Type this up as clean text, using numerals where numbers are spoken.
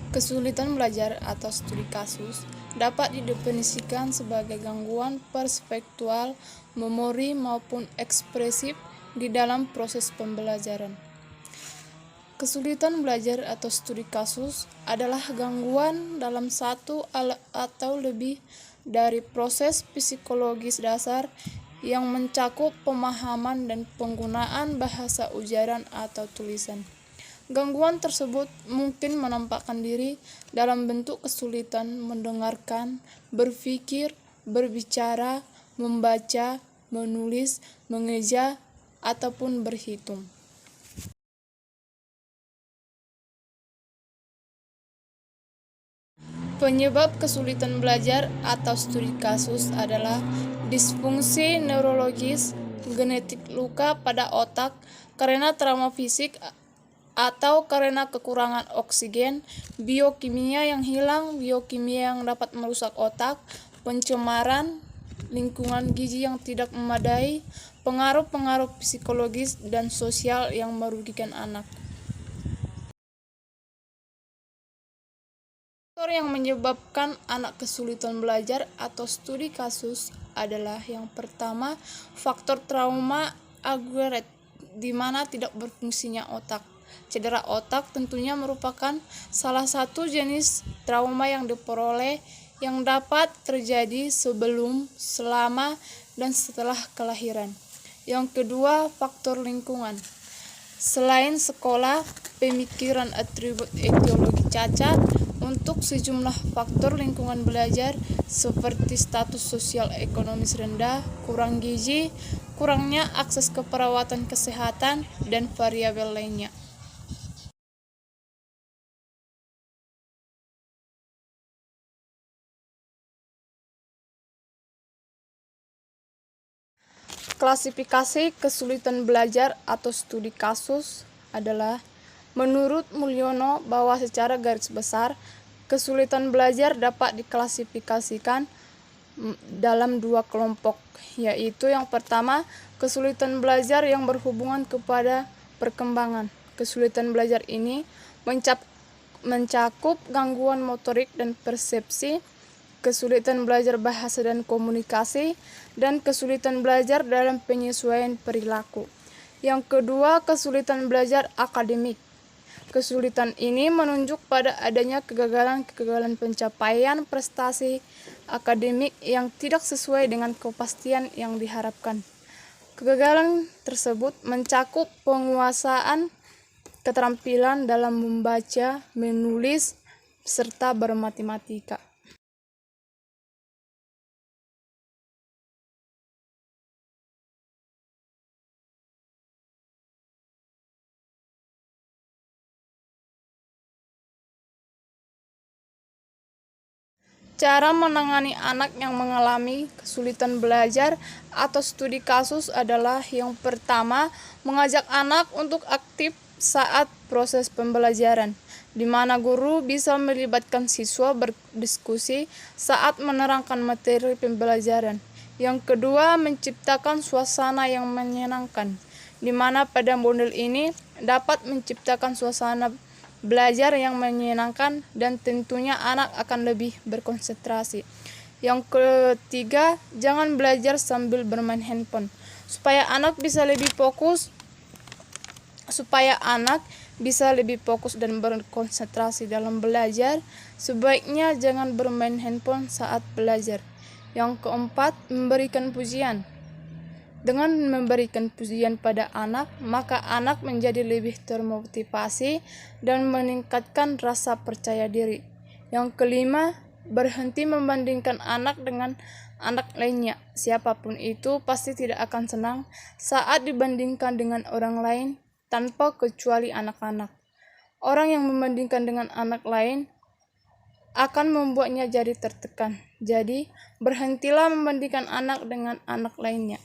Kesulitan belajar atau studi kasus dapat didefinisikan sebagai gangguan perspektual, memori maupun ekspresif di dalam proses pembelajaran. Kesulitan belajar atau studi kasus adalah gangguan dalam satu atau lebih dari proses psikologis dasar yang mencakup pemahaman dan penggunaan bahasa ujaran atau tulisan. Gangguan tersebut mungkin menampakkan diri dalam bentuk kesulitan mendengarkan, berpikir, berbicara, membaca, menulis, mengeja, ataupun berhitung. Penyebab kesulitan belajar atau studi kasus adalah disfungsi neurologis, genetik luka pada otak karena trauma fisik atau karena kekurangan oksigen, biokimia yang hilang, biokimia yang dapat merusak otak, pencemaran lingkungan gizi yang tidak memadai, pengaruh-pengaruh psikologis dan sosial yang merugikan anak. Faktor yang menyebabkan anak kesulitan belajar atau studi kasus adalah yang pertama, faktor trauma aguerre, di mana tidak berfungsinya otak. Cedera otak tentunya merupakan salah satu jenis trauma yang diperoleh yang dapat terjadi sebelum, selama, dan setelah kelahiran. Yang kedua, faktor lingkungan. Selain sekolah, pemikiran atribut etiologi cacat, untuk sejumlah faktor lingkungan belajar seperti status sosial ekonomis rendah, kurang gizi, kurangnya akses ke perawatan kesehatan, dan variabel lainnya. Klasifikasi kesulitan belajar atau studi kasus adalah menurut Mulyono bahwa secara garis besar kesulitan belajar dapat diklasifikasikan dalam dua kelompok, yaitu yang pertama, kesulitan belajar yang berhubungan kepada perkembangan. Kesulitan belajar ini mencakup gangguan motorik dan persepsi, kesulitan belajar bahasa dan komunikasi, dan kesulitan belajar dalam penyesuaian perilaku. Yang kedua, kesulitan belajar akademik. Kesulitan ini menunjuk pada adanya kegagalan pencapaian prestasi akademik yang tidak sesuai dengan kepastian yang diharapkan. Kegagalan tersebut mencakup penguasaan keterampilan dalam membaca, menulis, serta bermatematika. Cara menangani anak yang mengalami kesulitan belajar atau studi kasus adalah yang pertama, mengajak anak untuk aktif saat proses pembelajaran, di mana guru bisa melibatkan siswa berdiskusi saat menerangkan materi pembelajaran. Yang kedua, menciptakan suasana yang menyenangkan, di mana pada model ini dapat menciptakan suasana belajar yang menyenangkan dan tentunya anak akan lebih berkonsentrasi. Yang ketiga, jangan belajar sambil bermain handphone. Supaya anak bisa lebih fokus dan berkonsentrasi dalam belajar, sebaiknya jangan bermain handphone saat belajar. Yang keempat, memberikan pujian. Dengan memberikan pujian pada anak, maka anak menjadi lebih termotivasi dan meningkatkan rasa percaya diri. Yang kelima, berhenti membandingkan anak dengan anak lainnya. Siapapun itu pasti tidak akan senang saat dibandingkan dengan orang lain, tanpa kecuali anak-anak. Orang yang membandingkan dengan anak lain akan membuatnya jadi tertekan. Jadi, berhentilah membandingkan anak dengan anak lainnya.